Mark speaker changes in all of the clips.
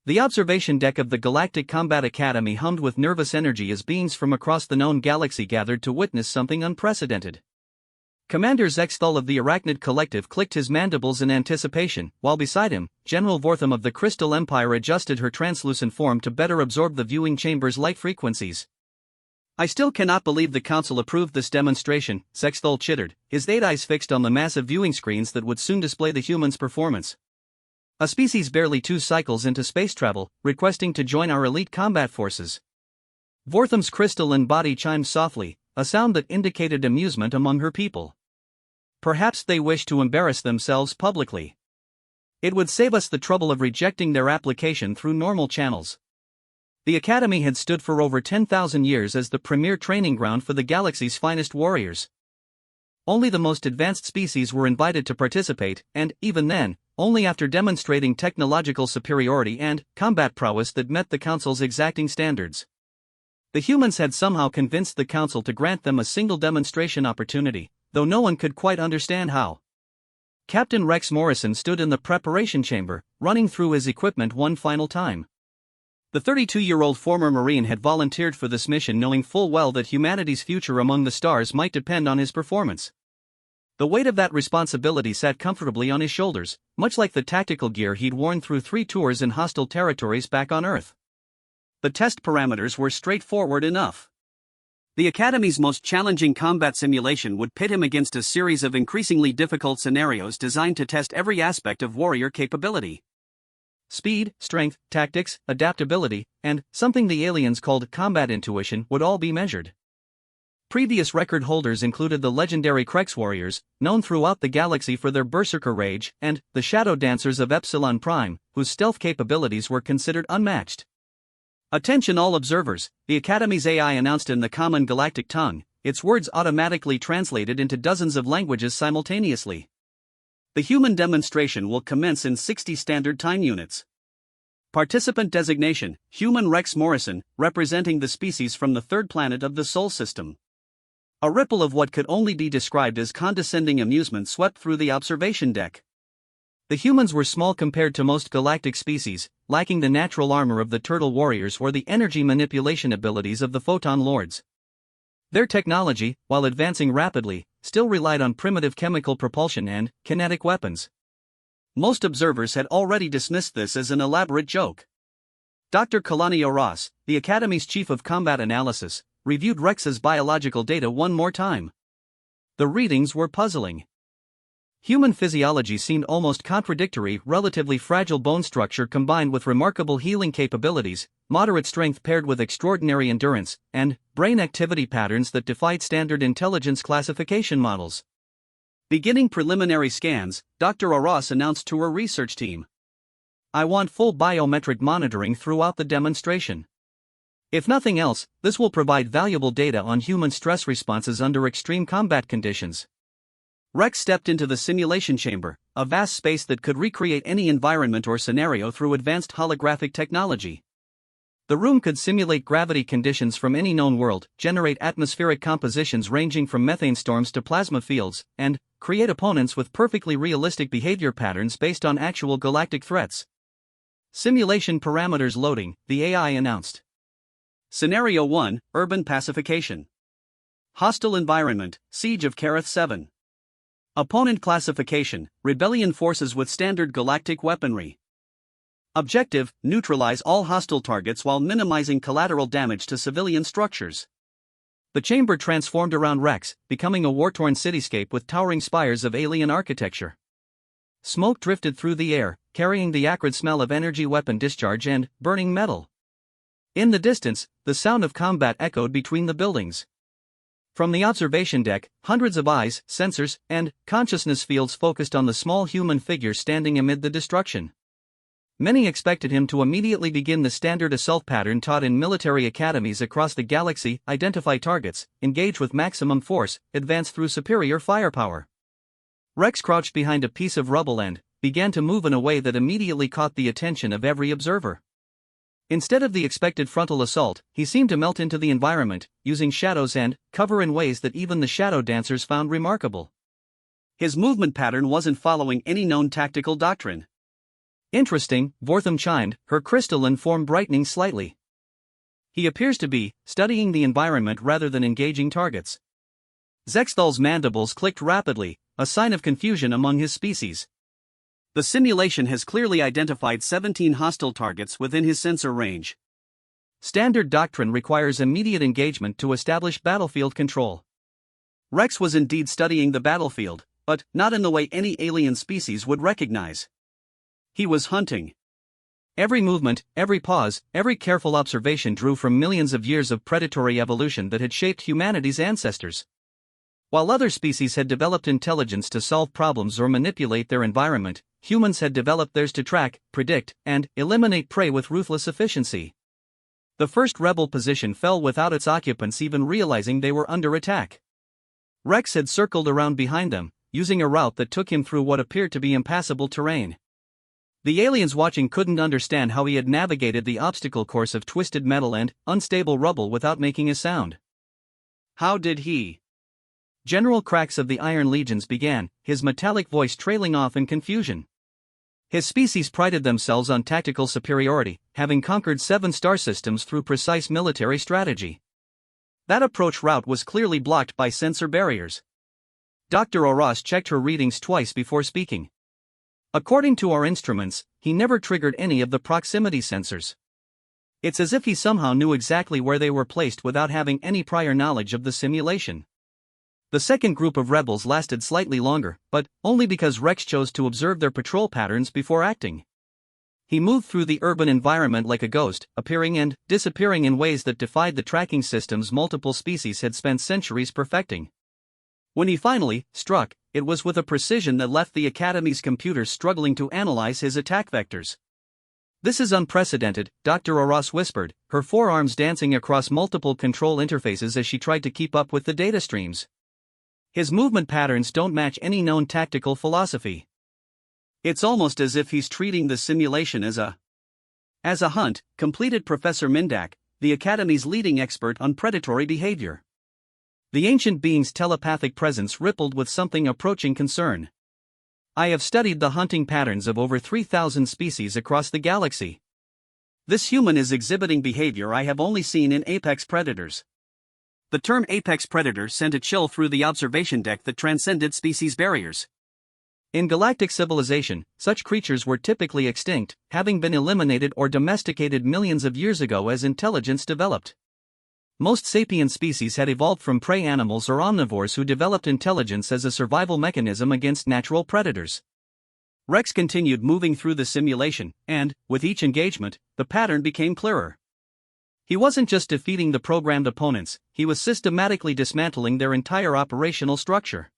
Speaker 1: The observation deck of the Galactic Combat Academy hummed with nervous energy as beings from across the known galaxy gathered to witness something unprecedented. Commander Zexthal of the Arachnid Collective clicked his mandibles in anticipation, while beside him, General Vortham of the Crystal Empire adjusted her translucent form to better absorb the viewing chamber's light frequencies. "I still cannot believe the Council approved this demonstration," Zexthal chittered, his 8 eyes fixed on the massive viewing screens that would soon display the humans' performance. "A species barely 2 cycles into space travel, requesting to join our elite combat forces." Vortham's crystalline body chimed softly, a sound that indicated amusement among her people. "Perhaps they wish to embarrass themselves publicly. It would save us the trouble of rejecting their application through normal channels." The Academy had stood for over 10,000 years as the premier training ground for the galaxy's finest warriors. Only the most advanced species were invited to participate, and, even then, only after demonstrating technological superiority and combat prowess that met the Council's exacting standards. The humans had somehow convinced the Council to grant them a single demonstration opportunity, though no one could quite understand how. Captain Rex Morrison stood in the preparation chamber, running through his equipment one final time. The 32-year-old former Marine had volunteered for this mission knowing full well that humanity's future among the stars might depend on his performance. The weight of that responsibility sat comfortably on his shoulders, much like the tactical gear he'd worn through 3 tours in hostile territories back on Earth. The test parameters were straightforward enough. The Academy's most challenging combat simulation would pit him against a series of increasingly difficult scenarios designed to test every aspect of warrior capability. Speed, strength, tactics, adaptability, and something the aliens called combat intuition would all be measured. Previous record holders included the legendary Krex warriors, known throughout the galaxy for their berserker rage, and the shadow dancers of Epsilon Prime, whose stealth capabilities were considered unmatched. "Attention all observers," the Academy's AI announced in the common galactic tongue, its words automatically translated into dozens of languages simultaneously. "The human demonstration will commence in 60 standard time units. Participant designation, Human Rex Morrison, representing the species from the 3rd planet of the Sol system." A ripple of what could only be described as condescending amusement swept through the observation deck. The humans were small compared to most galactic species, lacking the natural armor of the turtle warriors or the energy manipulation abilities of the photon lords. Their technology, while advancing rapidly, still relied on primitive chemical propulsion and kinetic weapons. Most observers had already dismissed this as an elaborate joke. Dr. Kalani Oras, the Academy's chief of combat analysis, reviewed Rex's biological data one more time. The readings were puzzling. Human physiology seemed almost contradictory: relatively fragile bone structure combined with remarkable healing capabilities, moderate strength paired with extraordinary endurance, and brain activity patterns that defied standard intelligence classification models. Beginning preliminary scans, Dr. Oras announced to her research team, "I want full biometric monitoring throughout the demonstration. If nothing else, this will provide valuable data on human stress responses under extreme combat conditions." Rex stepped into the simulation chamber, a vast space that could recreate any environment or scenario through advanced holographic technology. The room could simulate gravity conditions from any known world, generate atmospheric compositions ranging from methane storms to plasma fields, and create opponents with perfectly realistic behavior patterns based on actual galactic threats. "Simulation parameters loading," the AI announced. Scenario 1, Urban Pacification. Hostile environment, Siege of Kareth 7. Opponent classification, Rebellion forces with standard galactic weaponry. Objective, neutralize all hostile targets while minimizing collateral damage to civilian structures. The chamber transformed around Rex, becoming a war-torn cityscape with towering spires of alien architecture. Smoke drifted through the air, carrying the acrid smell of energy weapon discharge and burning metal. In the distance, the sound of combat echoed between the buildings. From the observation deck, hundreds of eyes, sensors, and consciousness fields focused on the small human figure standing amid the destruction. Many expected him to immediately begin the standard assault pattern taught in military academies across the galaxy: identify targets, engage with maximum force, advance through superior firepower. Rex crouched behind a piece of rubble and began to move in a way that immediately caught the attention of every observer. Instead of the expected frontal assault, he seemed to melt into the environment, using shadows and cover in ways that even the shadow dancers found remarkable. His movement pattern wasn't following any known tactical doctrine. Interesting, Vortham chimed, her crystalline form brightening slightly. He appears to be studying the environment rather than engaging targets. Zexthal's mandibles clicked rapidly, a sign of confusion among his species. The simulation has clearly identified 17 hostile targets within his sensor range. Standard doctrine requires immediate engagement to establish battlefield control. Rex was indeed studying the battlefield, but not in the way any alien species would recognize. He was hunting. Every movement, every pause, every careful observation drew from millions of years of predatory evolution that had shaped humanity's ancestors. While other species had developed intelligence to solve problems or manipulate their environment, humans had developed theirs to track, predict, and eliminate prey with ruthless efficiency. The first rebel position fell without its occupants even realizing they were under attack. Rex had circled around behind them, using a route that took him through what appeared to be impassable terrain. The aliens watching couldn't understand how he had navigated the obstacle course of twisted metal and unstable rubble without making a sound. How did he? General cracks of the Iron Legions began, his metallic voice trailing off in confusion. His species prided themselves on tactical superiority, having conquered 7 star systems through precise military strategy. That approach route was clearly blocked by sensor barriers. Dr. Oras checked her readings twice before speaking. According to our instruments, he never triggered any of the proximity sensors. It's as if he somehow knew exactly where they were placed without having any prior knowledge of the simulation. The second group of rebels lasted slightly longer, but only because Rex chose to observe their patrol patterns before acting. He moved through the urban environment like a ghost, appearing and disappearing in ways that defied the tracking systems multiple species had spent centuries perfecting. When he finally struck, it was with a precision that left the Academy's computers struggling to analyze his attack vectors. "This is unprecedented," Dr. Oras whispered, her forearms dancing across multiple control interfaces as she tried to keep up with the data streams. "His movement patterns don't match any known tactical philosophy. It's almost as if he's treating the simulation as a hunt," completed Professor Mindak, the Academy's leading expert on predatory behavior. The ancient being's telepathic presence rippled with something approaching concern. "I have studied the hunting patterns of over 3,000 species across the galaxy. This human is exhibiting behavior I have only seen in apex predators." The term apex predator sent a chill through the observation deck that transcended species barriers. In galactic civilization, such creatures were typically extinct, having been eliminated or domesticated millions of years ago as intelligence developed. Most sapient species had evolved from prey animals or omnivores who developed intelligence as a survival mechanism against natural predators. Rex continued moving through the simulation, and, with each engagement, the pattern became clearer. He wasn't just defeating the programmed opponents, he was systematically dismantling their entire operational structure.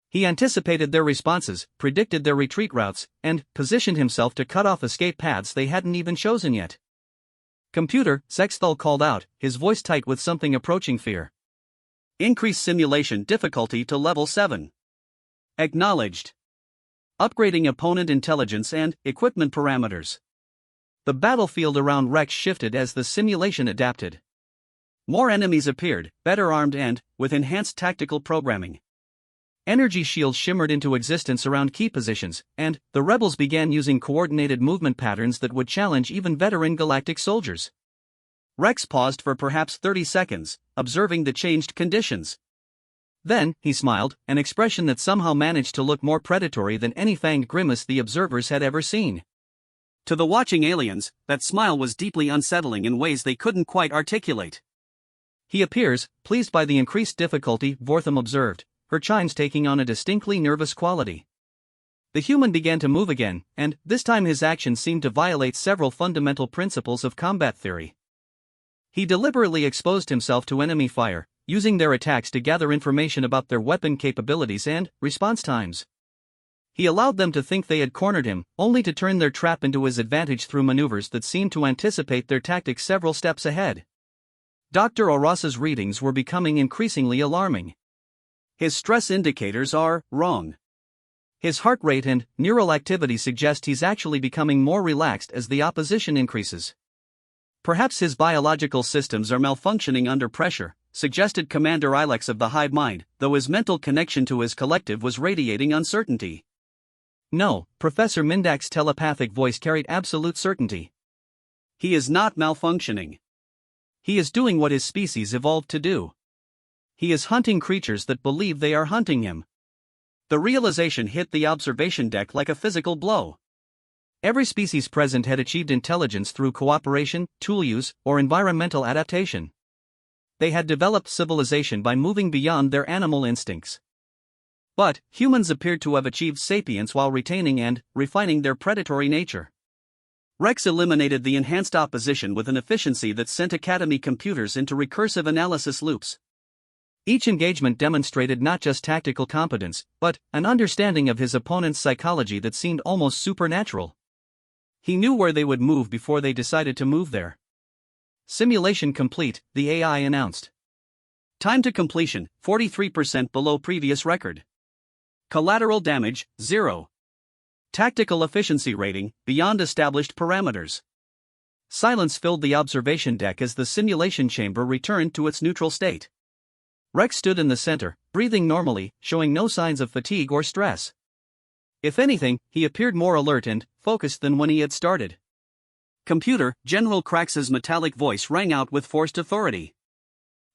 Speaker 1: He anticipated their responses, predicted their retreat routes, and positioned himself to cut off escape paths they hadn't even chosen yet. "Computer," Zexthal called out, his voice tight with something approaching fear. "Increase simulation difficulty to level 7. Acknowledged. Upgrading opponent intelligence and equipment parameters." The battlefield around Rex shifted as the simulation adapted. More enemies appeared, better armed and with enhanced tactical programming. Energy shields shimmered into existence around key positions, and the rebels began using coordinated movement patterns that would challenge even veteran galactic soldiers. Rex paused for perhaps 30 seconds, observing the changed conditions. Then, he smiled, an expression that somehow managed to look more predatory than any fanged grimace the observers had ever seen. To the watching aliens, that smile was deeply unsettling in ways they couldn't quite articulate. "He appears pleased by the increased difficulty," Vortham observed, her chimes taking on a distinctly nervous quality. The human began to move again, and this time his actions seemed to violate several fundamental principles of combat theory. He deliberately exposed himself to enemy fire, using their attacks to gather information about their weapon capabilities and response times. He allowed them to think they had cornered him, only to turn their trap into his advantage through maneuvers that seemed to anticipate their tactics several steps ahead. Dr. Oras's readings were becoming increasingly alarming. His stress indicators are wrong. His heart rate and neural activity suggest he's actually becoming more relaxed as the opposition increases. "Perhaps his biological systems are malfunctioning under pressure," suggested Commander Ilex of the Hive Mind, though his mental connection to his collective was radiating uncertainty. No, Professor Mindak's telepathic voice carried absolute certainty.
Speaker 2: He is not malfunctioning.
Speaker 1: He is doing what his species evolved to do. He is hunting creatures that believe they are hunting him.
Speaker 2: The realization hit the observation deck like a physical blow.
Speaker 1: Every species present had achieved intelligence through cooperation, tool use, or environmental adaptation. They had developed civilization by moving beyond their animal instincts. But humans appeared to have achieved sapience while retaining and refining their predatory nature.
Speaker 2: Rex eliminated the enhanced opposition with an efficiency that sent Academy computers into recursive analysis loops.
Speaker 1: Each engagement demonstrated not just tactical competence, but an understanding of his opponent's psychology that seemed almost supernatural. He knew where they would move before they decided to move there. Simulation complete, the AI announced.
Speaker 2: Time to completion, 43% below previous record. Collateral damage, 0. Tactical efficiency rating, beyond established parameters.
Speaker 1: Silence filled the observation deck as the simulation chamber returned to its neutral state. Rex stood in the center, breathing normally, showing no signs of fatigue or stress. If anything, he appeared more alert and focused than when he had started.
Speaker 2: Computer, General Krax's metallic voice rang out with forced authority.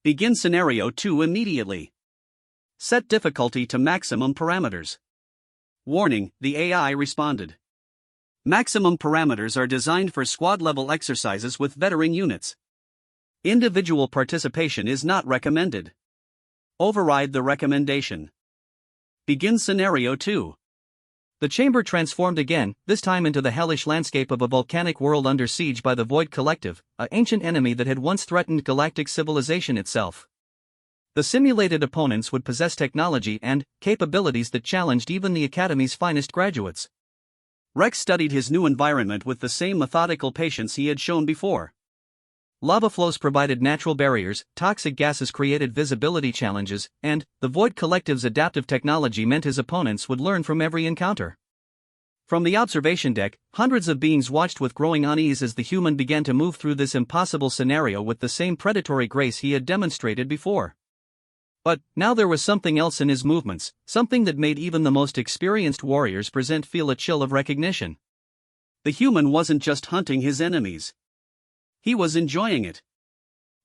Speaker 2: Begin Scenario 2 immediately. Set difficulty to maximum parameters. Warning, the AI responded. Maximum parameters are designed for squad-level exercises with veteran units. Individual participation is not recommended. Override the recommendation. Begin Scenario 2.
Speaker 1: The chamber transformed again, this time into the hellish landscape of a volcanic world under siege by the Void Collective, an ancient enemy that had once threatened galactic civilization itself. The simulated opponents would possess technology and capabilities that challenged even the Academy's finest graduates.
Speaker 2: Rex studied his new environment with the same methodical patience he had shown before.
Speaker 1: Lava flows provided natural barriers, toxic gases created visibility challenges, and the Void Collective's adaptive technology meant his opponents would learn from every encounter. From the observation deck, hundreds of beings watched with growing unease as the human began to move through this impossible scenario with the same predatory grace he had demonstrated before. But now there was something else in his movements, something that made even the most experienced warriors present feel a chill of recognition.
Speaker 2: The human wasn't just hunting his enemies. He was enjoying it.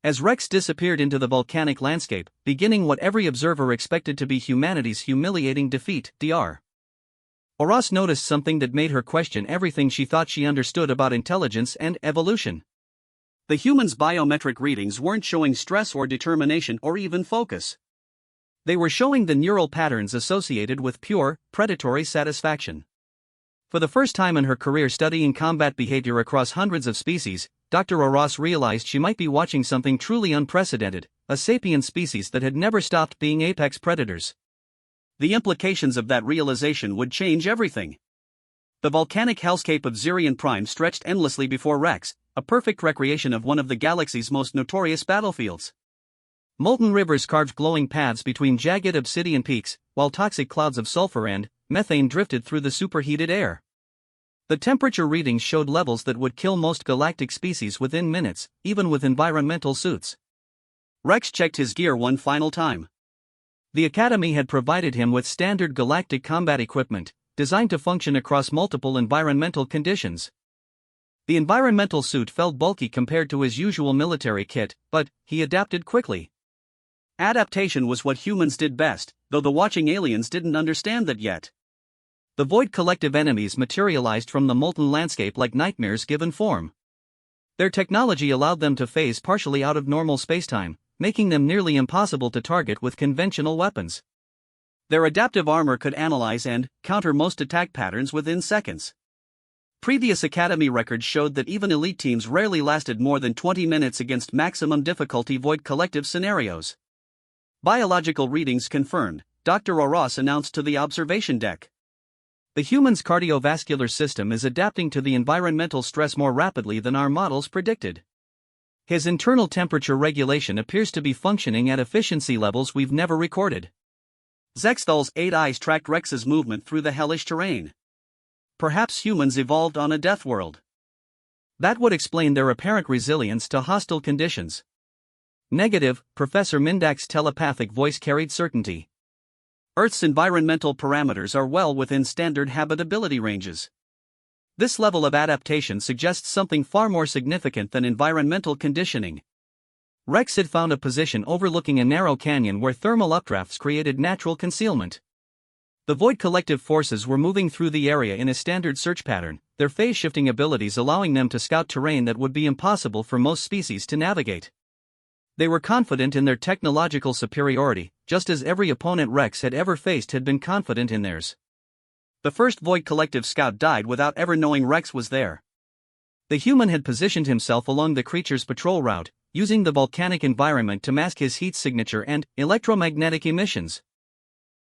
Speaker 1: As Rex disappeared into the volcanic landscape, beginning what every observer expected to be humanity's humiliating defeat, Dr. Oros noticed something that made her question everything she thought she understood about intelligence and evolution.
Speaker 2: The human's biometric readings weren't showing stress or determination or even focus.
Speaker 1: They were showing the neural patterns associated with pure, predatory satisfaction. For the first time in her career studying combat behavior across hundreds of species, Dr. Oros realized she might be watching something truly unprecedented, a sapient species that had never stopped being apex predators.
Speaker 2: The implications of that realization would change everything. The volcanic hellscape of Zirian Prime stretched endlessly before Rex, a perfect recreation of one of the galaxy's most notorious battlefields. Molten rivers carved glowing paths between jagged obsidian peaks, while toxic clouds of sulfur and methane drifted through the superheated air. The temperature readings showed levels that would kill most galactic species within minutes, even with environmental suits. Rex checked his gear one final time.
Speaker 1: The Academy had provided him with standard galactic combat equipment, designed to function across multiple environmental conditions. The environmental suit felt bulky compared to his usual military kit, but he adapted quickly. Adaptation was what humans did best, though the watching aliens didn't understand that yet. The Void Collective enemies materialized from the molten landscape like nightmares given form. Their technology allowed them to phase partially out of normal spacetime, making them nearly impossible to target with conventional weapons. Their adaptive armor could analyze and counter most attack patterns within seconds. Previous Academy records showed that even elite teams rarely lasted more than 20 minutes against maximum difficulty Void Collective scenarios. Biological readings confirmed, Dr. Oros announced to the observation deck. The human's cardiovascular system is adapting to the environmental stress more rapidly than our models predicted. His internal temperature regulation appears to be functioning at efficiency levels we've never recorded.
Speaker 2: Zexthal's 8 eyes tracked Rex's movement through the hellish terrain. Perhaps humans evolved on a death world.
Speaker 1: That would explain their apparent resilience to hostile conditions. Negative, Professor Mindak's telepathic voice carried certainty.
Speaker 2: Earth's environmental parameters are well within standard habitability ranges. This level of adaptation suggests something far more significant than environmental conditioning. Rex had found a position overlooking a narrow canyon where thermal updrafts created natural concealment. The Void Collective forces were moving through the area in a standard search pattern, their phase-shifting abilities allowing them to scout terrain that would be impossible for most species to navigate. They were confident in their technological superiority, just as every opponent Rex had ever faced had been confident in theirs. The first Void Collective scout died without ever knowing Rex was there. The human had positioned himself along the creature's patrol route, using the volcanic environment to mask his heat signature and electromagnetic emissions.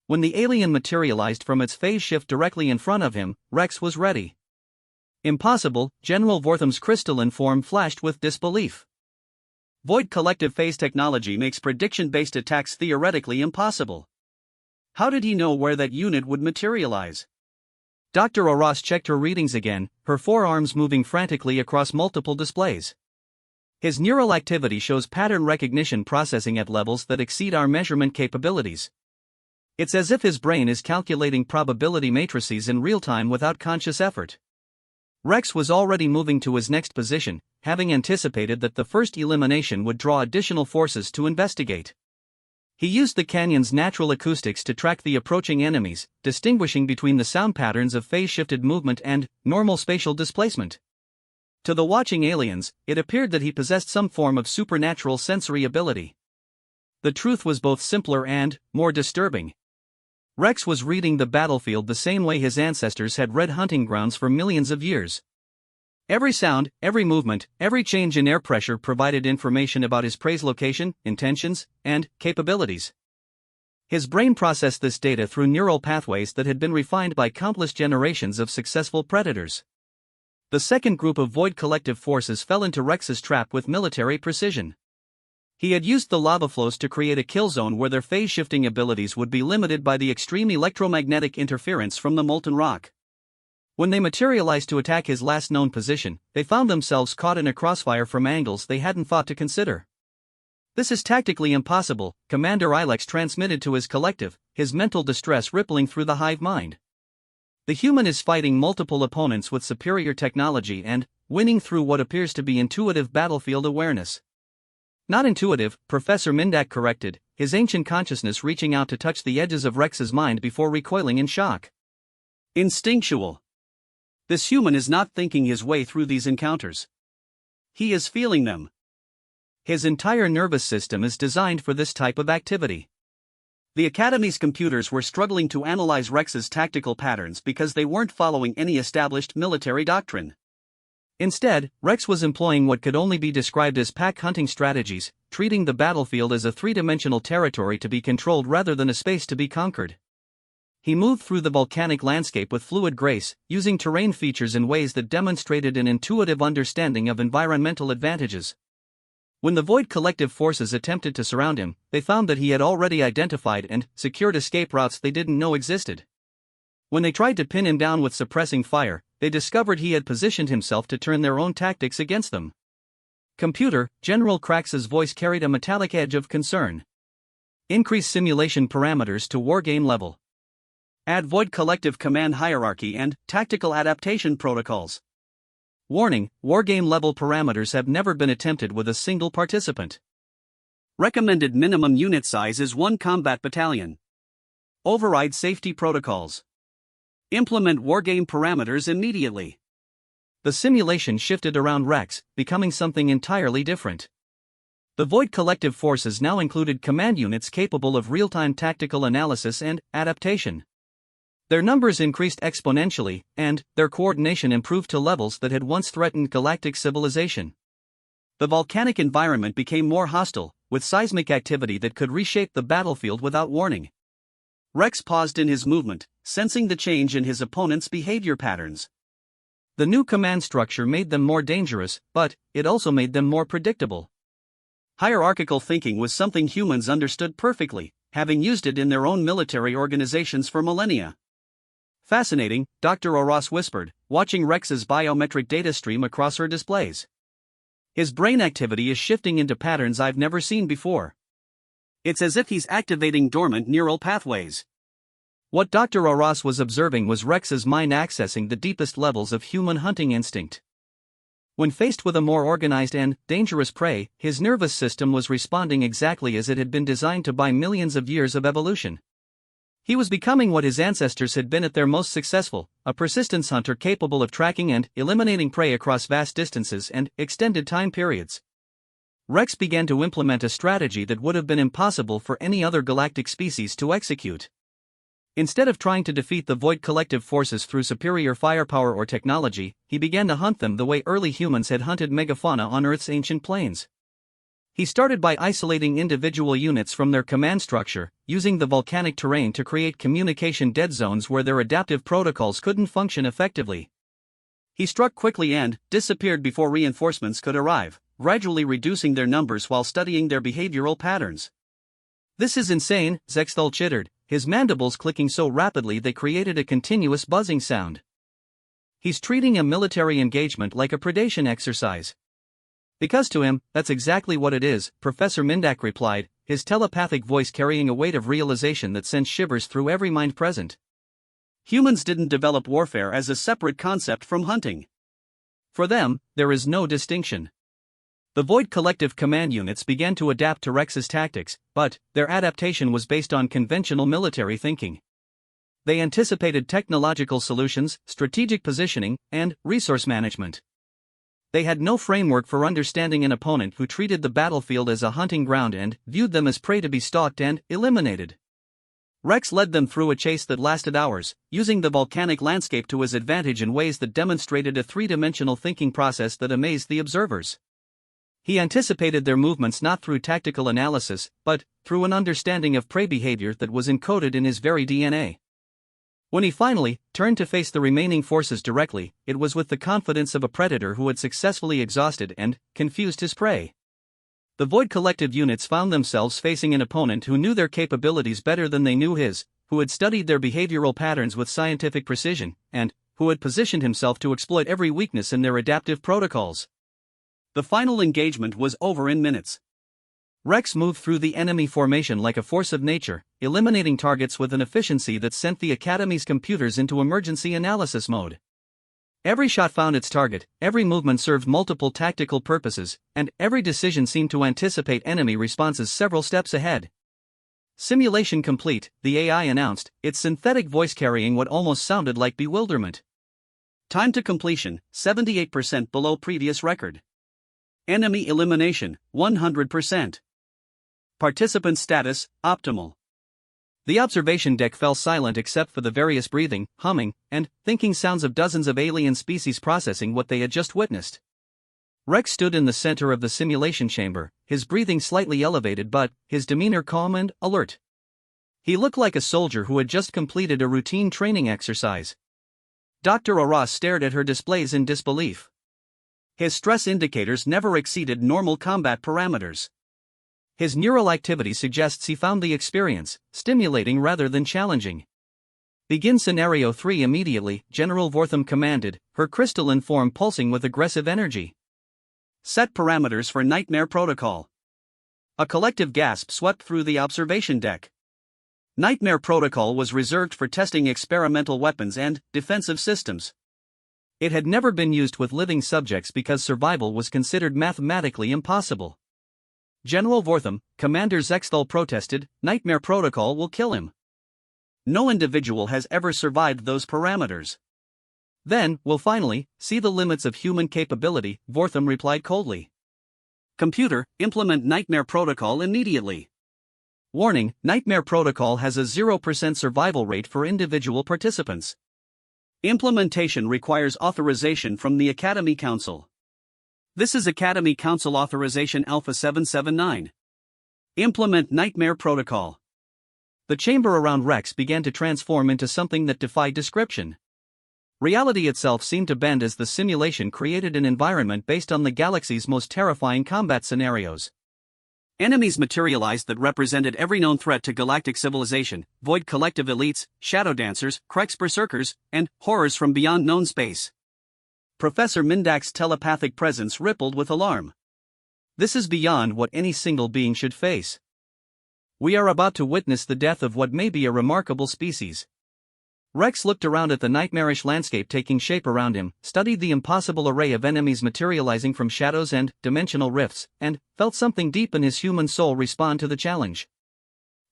Speaker 2: When the alien materialized from its phase shift directly in front of him, Rex was ready. Impossible, General Vortham's crystalline form flashed with disbelief. Void Collective phase technology makes prediction-based attacks theoretically impossible. How did he know where that unit would materialize? Dr. Oros checked her readings again, her forearms moving frantically across multiple displays. His neural activity shows pattern recognition processing at levels that exceed our measurement capabilities. It's as if his brain is calculating probability matrices in real time without conscious effort. Rex was already moving to his next position, having anticipated that the first elimination would draw additional forces to investigate. He used the canyon's natural acoustics to track the approaching enemies, distinguishing between the sound patterns of phase-shifted movement and normal spatial displacement. To the watching aliens, it appeared that he possessed some form of supernatural sensory ability. The truth was both simpler and more disturbing. Rex was reading the battlefield the same way his ancestors had read hunting grounds for millions of years. Every sound, every movement, every change in air pressure provided information about his prey's location, intentions, and capabilities. His brain processed this data through neural pathways that had been refined by countless generations of successful predators. The second group of Void Collective forces fell into Rex's trap with military precision. He had used the lava flows to create a kill zone where their phase-shifting abilities would be limited by the extreme electromagnetic interference from the molten rock. When they materialized to attack his last known position, they found themselves caught in a crossfire from angles they hadn't thought to consider. "This is tactically impossible," Commander Ilex transmitted to his collective, his mental distress rippling through the hive mind. The human is fighting multiple opponents with superior technology and winning through what appears to be intuitive battlefield awareness. Not intuitive, Professor Mindak corrected, his ancient consciousness reaching out to touch the edges of Rex's mind before recoiling in shock. Instinctual. This human is not thinking his way through these encounters. He is feeling them. His entire nervous system is designed for this type of activity. The Academy's computers were struggling to analyze Rex's tactical patterns because they weren't following any established military doctrine. Instead, Rex was employing what could only be described as pack hunting strategies, treating the battlefield as a three-dimensional territory to be controlled rather than a space to be conquered. He moved through the volcanic landscape with fluid grace, using terrain features in ways that demonstrated an intuitive understanding of environmental advantages. When the Void Collective forces attempted to surround him, they found that he had already identified and secured escape routes they didn't know existed. When they tried to pin him down with suppressing fire, they discovered he had positioned himself to turn their own tactics against them. "Computer," General Krax's voice carried a metallic edge of concern. "Increase simulation parameters to wargame level. Add Void Collective command hierarchy and tactical adaptation protocols." Warning: wargame level parameters have never been attempted with a single participant. Recommended minimum unit size is 1 combat battalion. Override safety protocols. Implement wargame parameters immediately. The simulation shifted around Rex, becoming something entirely different. The Void Collective forces now included command units capable of real-time tactical analysis and adaptation. Their numbers increased exponentially, and their coordination improved to levels that had once threatened galactic civilization. The volcanic environment became more hostile, with seismic activity that could reshape the battlefield without warning. Rex paused in his movement, sensing the change in his opponent's behavior patterns. The new command structure made them more dangerous, but it also made them more predictable. Hierarchical thinking was something humans understood perfectly, having used it in their own military organizations for millennia. "Fascinating," Dr. Oros whispered, watching Rex's biometric data stream across her displays. "His brain activity is shifting into patterns I've never seen before. It's as if he's activating dormant neural pathways."
Speaker 1: What Dr. Arras was observing was Rex's mind accessing the deepest levels of human hunting instinct. When faced with a more organized and dangerous prey, his nervous system was responding exactly as it had been designed to by millions of years of evolution. He was becoming what his ancestors had been at their most successful, a persistence hunter capable of tracking and eliminating prey across vast distances and extended time periods. Rex began to implement a strategy that would have been impossible for any other galactic species to execute. Instead of trying to defeat the Void Collective forces through superior firepower or technology, he began to hunt them the way early humans had hunted megafauna on Earth's ancient plains. He started by isolating individual units from their command structure, using the volcanic terrain to create communication dead zones where their adaptive protocols couldn't function effectively. He struck quickly and disappeared before reinforcements could arrive, gradually reducing their numbers while studying their behavioral patterns. "This is insane," Zexthal chittered, his mandibles clicking so rapidly they created a continuous buzzing sound. "He's treating a military engagement like a predation exercise." "Because to him, that's exactly what it is," Professor Mindak replied, his telepathic voice carrying a weight of realization that sent shivers through every mind present. Humans didn't develop warfare as a separate concept from hunting. For them, there is no distinction. The Void Collective command units began to adapt to Rex's tactics, but their adaptation was based on conventional military thinking. They anticipated technological solutions, strategic positioning, and resource management. They had no framework for understanding an opponent who treated the battlefield as a hunting ground and viewed them as prey to be stalked and eliminated. Rex led them through a chase that lasted hours, using the volcanic landscape to his advantage in ways that demonstrated a three-dimensional thinking process that amazed the observers. He anticipated their movements not through tactical analysis, but through an understanding of prey behavior that was encoded in his very DNA. When he finally turned to face the remaining forces directly, it was with the confidence of a predator who had successfully exhausted and confused his prey. The Void Collective units found themselves facing an opponent who knew their capabilities better than they knew his, who had studied their behavioral patterns with scientific precision, and who had positioned himself to exploit every weakness in their adaptive protocols. The final engagement was over in minutes. Rex moved through the enemy formation like a force of nature, eliminating targets with an efficiency that sent the Academy's computers into emergency analysis mode. Every shot found its target, every movement served multiple tactical purposes, and every decision seemed to anticipate enemy responses several steps ahead. "Simulation complete," the AI announced, its synthetic voice carrying what almost sounded like bewilderment. "Time to completion, 78% below previous record. Enemy elimination, 100%. Participant status, optimal." The observation deck fell silent except for the various breathing, humming, and thinking sounds of dozens of alien species processing what they had just witnessed. Rex stood in the center of the simulation chamber, his breathing slightly elevated but his demeanor calm and alert. He looked like a soldier who had just completed a routine training exercise. Dr. Arras stared at her displays in disbelief. His stress indicators never exceeded normal combat parameters. His neural activity suggests he found the experience stimulating rather than challenging. "Begin Scenario 3 immediately," General Vortham commanded, her crystalline form pulsing with aggressive energy. "Set parameters for Nightmare Protocol." A collective gasp swept through the observation deck. Nightmare Protocol was reserved for testing experimental weapons and defensive systems. It had never been used with living subjects because survival was considered mathematically impossible. General Vortham, Commander Zexthal protested, "Nightmare Protocol will kill him. No individual has ever survived those parameters." "Then, we'll finally see the limits of human capability," Vortham replied coldly. "Computer, implement Nightmare Protocol immediately." Warning, Nightmare Protocol has a 0% survival rate for individual participants. Implementation requires authorization from the Academy Council. This is Academy Council Authorization Alpha 779. Implement Nightmare Protocol. The chamber around Rex began to transform into something that defied description. Reality itself seemed to bend as the simulation created an environment based on the galaxy's most terrifying combat scenarios. Enemies materialized that represented every known threat to galactic civilization: Void Collective elites, shadow dancers, Krex berserkers, and horrors from beyond known space. Professor Mindak's telepathic presence rippled with alarm. "This is beyond what any single being should face. We are about to witness the death of what may be a remarkable species." Rex looked around at the nightmarish landscape taking shape around him, studied the impossible array of enemies materializing from shadows and dimensional rifts, and felt something deep in his human soul respond to the challenge.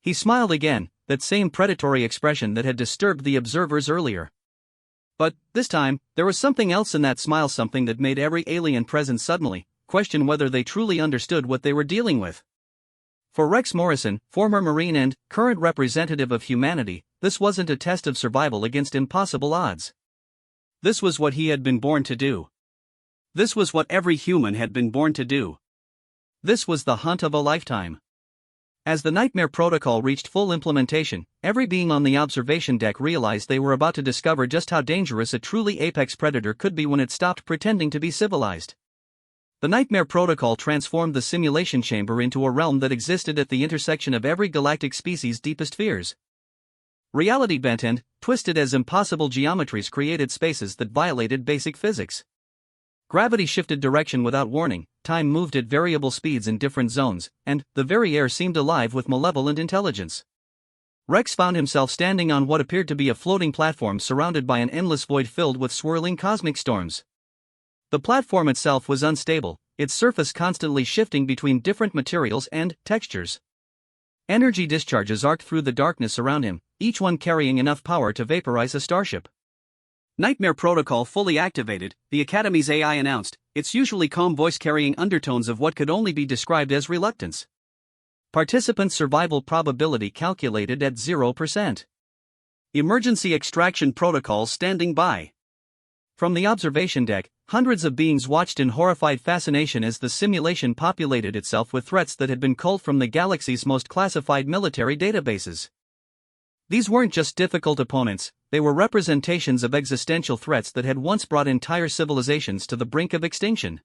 Speaker 1: He smiled again, that same predatory expression that had disturbed the observers earlier. But, this time, there was something else in that smile, something that made every alien present suddenly question whether they truly understood what they were dealing with. For Rex Morrison, former Marine and current representative of humanity, this wasn't a test of survival against impossible odds. This was what he had been born to do. This was what every human had been born to do. This was the hunt of a lifetime. As the Nightmare Protocol reached full implementation, every being on the observation deck realized they were about to discover just how dangerous a truly apex predator could be when it stopped pretending to be civilized. The Nightmare Protocol transformed the simulation chamber into a realm that existed at the intersection of every galactic species' deepest fears. Reality bent and twisted as impossible geometries created spaces that violated basic physics. Gravity shifted direction without warning, time moved at variable speeds in different zones, and the very air seemed alive with malevolent intelligence. Rex found himself standing on what appeared to be a floating platform surrounded by an endless void filled with swirling cosmic storms. The platform itself was unstable, its surface constantly shifting between different materials and textures. Energy discharges arced through the darkness around him, each one carrying enough power to vaporize a starship.
Speaker 2: Nightmare Protocol fully activated, the Academy's AI announced, its usually calm voice carrying undertones of what could only be described as reluctance. Participant survival probability calculated at 0%. Emergency extraction protocols standing by. From the observation deck, hundreds of beings watched in horrified fascination as the simulation populated itself with threats that had been culled from the galaxy's most classified military databases. These weren't just difficult opponents, they were representations of existential threats that had once brought entire civilizations to the brink of extinction.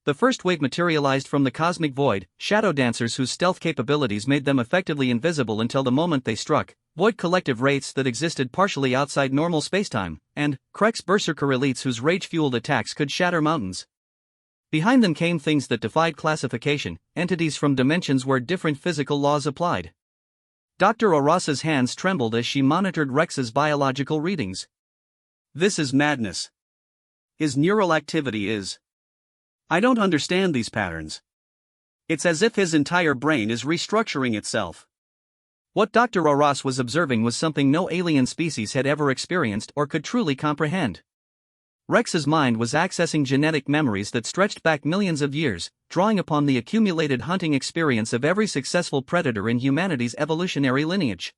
Speaker 2: The first wave materialized from the cosmic void, shadow dancers whose stealth capabilities made them effectively invisible until the moment they struck, void collective wraiths that existed partially outside normal spacetime, and Krex berserker elites whose rage-fueled attacks could shatter mountains. Behind them came things that defied classification, entities from dimensions where different physical laws applied. Dr. Orasa's hands trembled as she monitored Rex's biological readings. This is madness. His neural activity is. I don't understand these patterns. It's as if his entire brain is restructuring itself. What Dr. Oras was observing was something no alien species had ever experienced or could truly comprehend. Rex's mind was accessing genetic memories that stretched back millions of years, drawing upon the accumulated hunting experience of every successful predator in humanity's evolutionary lineage.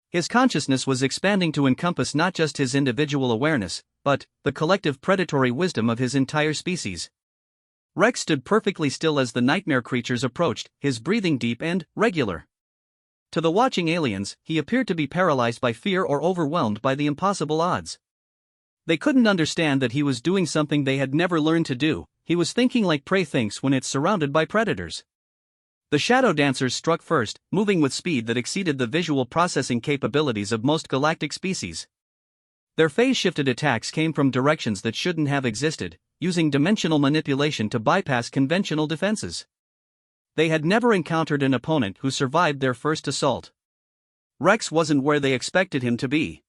Speaker 2: His consciousness was expanding to encompass not just his individual awareness, but the collective predatory wisdom of his entire species. Rex stood perfectly still as the nightmare creatures approached, his breathing deep and regular. To the watching aliens, he appeared to be paralyzed by fear or overwhelmed by the impossible odds. They couldn't understand that he was doing something they had never learned to do. He was thinking like prey thinks when it's surrounded by predators. The shadow dancers struck first, moving with speed that exceeded the visual processing capabilities of most galactic species. Their phase-shifted attacks came from directions that shouldn't have existed, using dimensional manipulation to bypass conventional defenses. They had never encountered an opponent who survived their first assault. Rex wasn't where they expected him to be.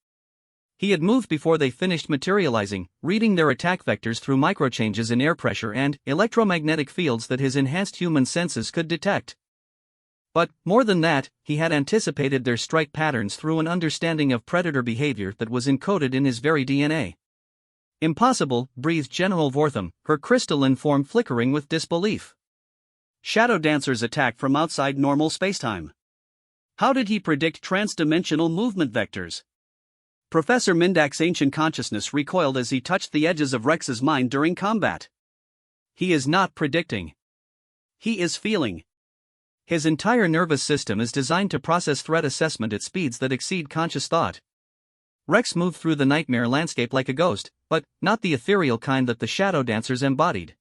Speaker 2: He had moved before they finished materializing, reading their attack vectors through microchanges in air pressure and electromagnetic fields that his enhanced human senses could detect. But, more than that, he had anticipated their strike patterns through an understanding of predator behavior that was encoded in his very DNA. Impossible, breathed General Vortham, her crystalline form flickering with disbelief. Shadow dancers attack from outside normal spacetime. How did he predict trans-dimensional movement vectors? Professor Mindak's ancient consciousness recoiled as he touched the edges of Rex's mind during combat. He is not predicting. He is feeling. His entire nervous system is designed to process threat assessment at speeds that exceed conscious thought. Rex moved through the nightmare landscape like a ghost, but not the ethereal kind that the shadow dancers embodied.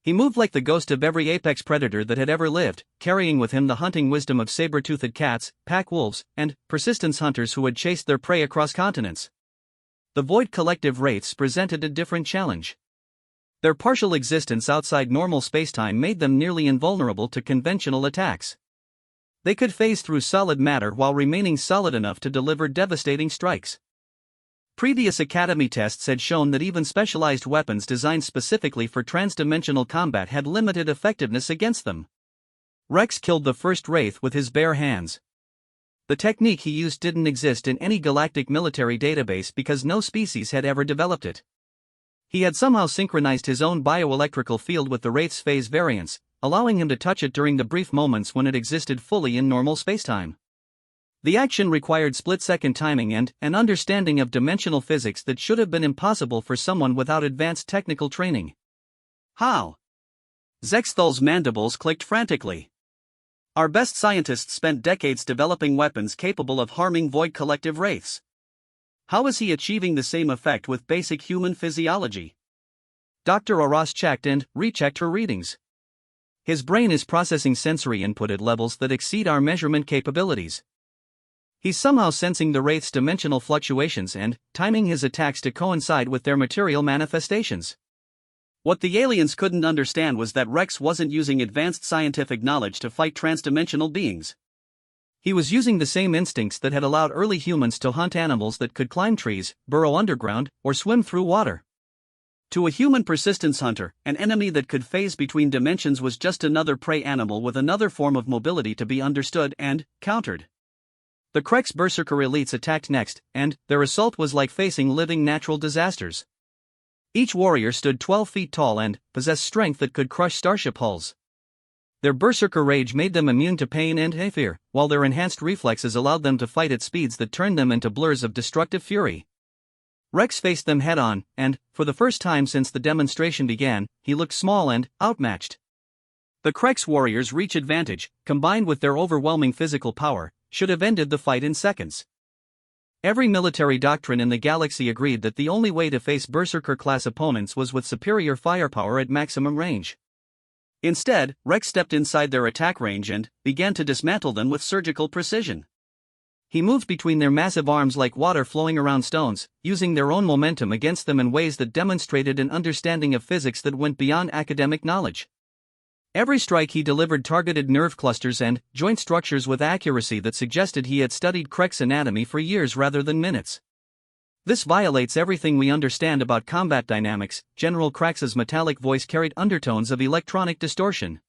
Speaker 2: He moved like the ghost of every apex predator that had ever lived, carrying with him the hunting wisdom of saber-toothed cats, pack wolves, and persistence hunters who had chased their prey across continents. The Void Collective wraiths presented a different challenge. Their partial existence outside normal spacetime made them nearly invulnerable to conventional attacks.
Speaker 1: They could phase through solid matter while remaining solid enough to deliver devastating strikes. Previous Academy tests had shown that even specialized weapons designed specifically for transdimensional combat had limited effectiveness against them. Rex killed the first Wraith with his bare hands. The technique he used didn't exist in any galactic military database because no species had ever developed it. He had somehow synchronized his own bioelectrical field with the Wraith's phase variance, allowing him to touch it during the brief moments when it existed fully in normal spacetime. The action required split-second timing and an understanding of dimensional physics that should have been impossible for someone without advanced technical training.
Speaker 2: How? Zexthal's mandibles clicked frantically. Our best scientists spent decades developing weapons capable of harming Void Collective Wraiths. How is he achieving the same effect with basic human physiology?
Speaker 1: Dr. Oros checked and rechecked her readings. His brain is processing sensory input at levels that exceed our measurement capabilities. He's somehow sensing the Wraith's dimensional fluctuations and timing his attacks to coincide with their material manifestations.
Speaker 2: What the aliens couldn't understand was that Rex wasn't using advanced scientific knowledge to fight transdimensional beings.
Speaker 1: He was using the same instincts that had allowed early humans to hunt animals that could climb trees, burrow underground, or swim through water.
Speaker 2: To a human persistence hunter, an enemy that could phase between dimensions was just another prey animal with another form of mobility to be understood and countered.
Speaker 1: The Krex Berserker elites attacked next, and their assault was like facing living natural disasters. Each warrior stood 12 feet tall and possessed strength that could crush starship hulls. Their berserker rage made them immune to pain and fear, while their enhanced reflexes allowed them to fight at speeds that turned them into blurs of destructive fury. Rex faced them head-on, and, for the first time since the demonstration began, he looked small and outmatched. The Krex warriors' reach advantage, combined with their overwhelming physical power, should have ended the fight in seconds. Every military doctrine in the galaxy agreed that the only way to face Berserker-class opponents was with superior firepower at maximum range.
Speaker 2: Instead, Rex stepped inside their attack range and began to dismantle them with surgical precision.
Speaker 1: He moved between their massive arms like water flowing around stones, using their own momentum against them in ways that demonstrated an understanding of physics that went beyond academic knowledge. Every strike he delivered targeted nerve clusters and joint structures with accuracy that suggested he had studied Krex anatomy for years rather than minutes. This violates everything we understand about combat dynamics. General Krax's metallic voice carried undertones of electronic distortion.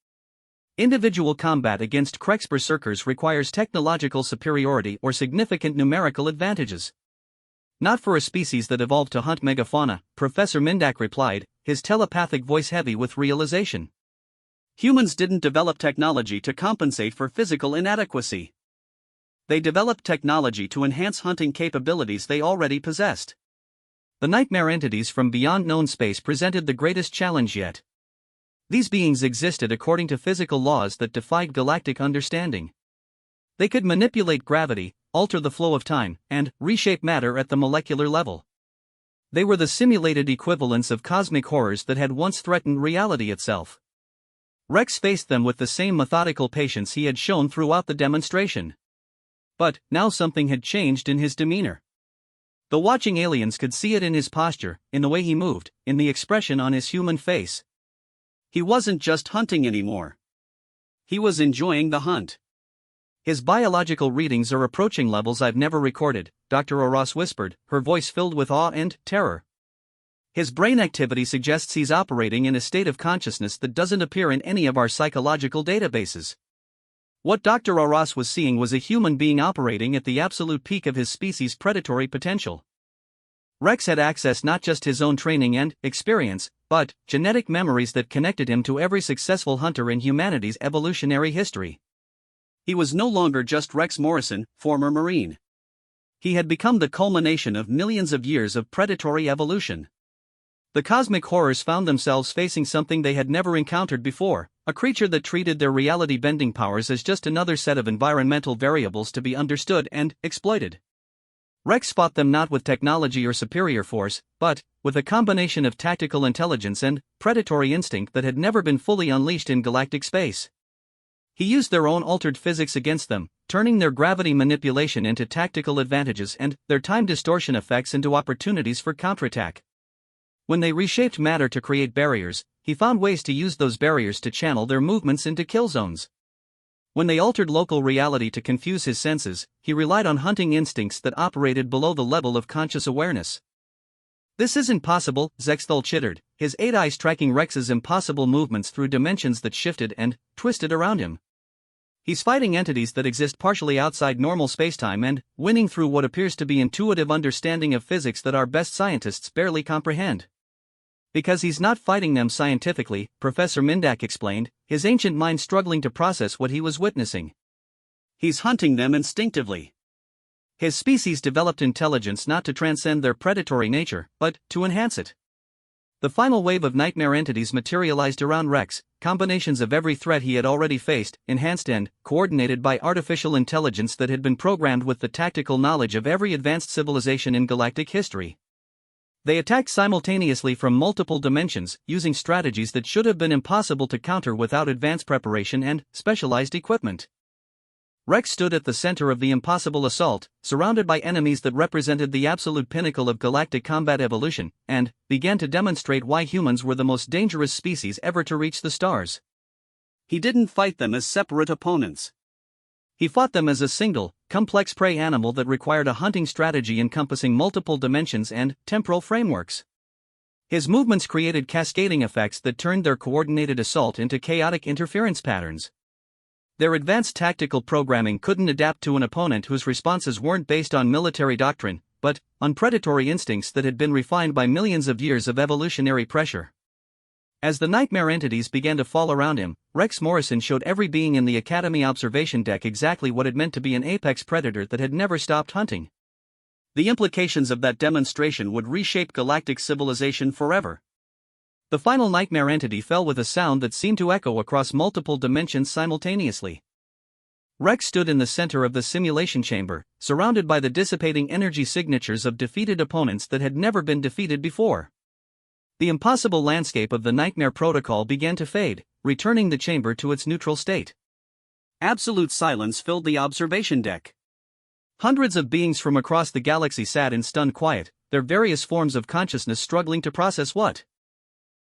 Speaker 1: Individual combat against Krex berserkers requires technological superiority or significant numerical advantages. Not for a species that evolved to hunt megafauna, Professor Mindak replied, his telepathic voice heavy with realization.
Speaker 2: Humans didn't develop technology to compensate for physical inadequacy. They developed technology to enhance hunting capabilities they already possessed.
Speaker 1: The nightmare entities from beyond known space presented the greatest challenge yet. These beings existed according to physical laws that defied galactic understanding. They could manipulate gravity, alter the flow of time, and reshape matter at the molecular level. They were the simulated equivalents of cosmic horrors that had once threatened reality itself. Rex faced them with the same methodical patience he had shown throughout the demonstration. But now something had changed in his demeanor. The watching aliens could see it in his posture, in the way he moved, in the expression on his human face.
Speaker 2: He wasn't just hunting anymore. He was enjoying the hunt.
Speaker 1: His biological readings are approaching levels I've never recorded, Dr. Oros whispered, her voice filled with awe and terror. His brain activity suggests he's operating in a state of consciousness that doesn't appear in any of our psychological databases. What Dr. Oros was seeing was a human being operating at the absolute peak of his species' predatory potential. Rex had access not just his own training and experience, but genetic memories that connected him to every successful hunter in humanity's evolutionary history.
Speaker 2: He was no longer just Rex Morrison, former Marine. He had become the culmination of millions of years of predatory evolution. The cosmic horrors found themselves facing something they had never encountered before, a creature that treated their reality-bending powers as just another set of environmental variables to be understood and exploited. Rex fought them not with technology or superior force, but with a combination of tactical intelligence and predatory instinct that had never been fully unleashed in galactic space. He used their own altered physics against them, turning their gravity manipulation into tactical advantages and their time distortion effects into opportunities for counterattack. When they reshaped matter to create barriers, he found ways to use those barriers to channel their movements into kill zones.
Speaker 1: When they altered local reality to confuse his senses, he relied on hunting instincts that operated below the level of conscious awareness. "This isn't possible," Zexthal chittered, his 8 eyes tracking Rex's impossible movements through dimensions that shifted and twisted around him. "He's fighting entities that exist partially outside normal spacetime and winning through what appears to be intuitive understanding of physics that our best scientists barely comprehend." "Because he's not fighting them scientifically," Professor Mindak explained, his ancient mind struggling to process what he was witnessing.
Speaker 2: "He's hunting them instinctively.
Speaker 1: His species developed intelligence not to transcend their predatory nature, but to enhance it." The final wave of nightmare entities materialized around Rex, combinations of every threat he had already faced, enhanced and coordinated by artificial intelligence that had been programmed with the tactical knowledge of every advanced civilization in galactic history. They attacked simultaneously from multiple dimensions, using strategies that should have been impossible to counter without advanced preparation and specialized equipment. Rex stood at the center of the impossible assault, surrounded by enemies that represented the absolute pinnacle of galactic combat evolution, and began to demonstrate why humans were the most dangerous species ever to reach the stars.
Speaker 2: He didn't fight them as separate opponents.
Speaker 1: He fought them as a single, complex prey animal that required a hunting strategy encompassing multiple dimensions and temporal frameworks. His movements created cascading effects that turned their coordinated assault into chaotic interference patterns. Their advanced tactical programming couldn't adapt to an opponent whose responses weren't based on military doctrine, but on predatory instincts that had been refined by millions of years of evolutionary pressure. As the nightmare entities began to fall around him, Rex Morrison showed every being in the Academy observation deck exactly what it meant to be an apex predator that had never stopped hunting.
Speaker 2: The implications of that demonstration would reshape galactic civilization forever.
Speaker 1: The final nightmare entity fell with a sound that seemed to echo across multiple dimensions simultaneously. Rex stood in the center of the simulation chamber, surrounded by the dissipating energy signatures of defeated opponents that had never been defeated before. The impossible landscape of the Nightmare Protocol began to fade, returning the chamber to its neutral state.
Speaker 2: Absolute silence filled the observation deck.
Speaker 1: Hundreds of beings from across the galaxy sat in stunned quiet, their various forms of consciousness struggling to process what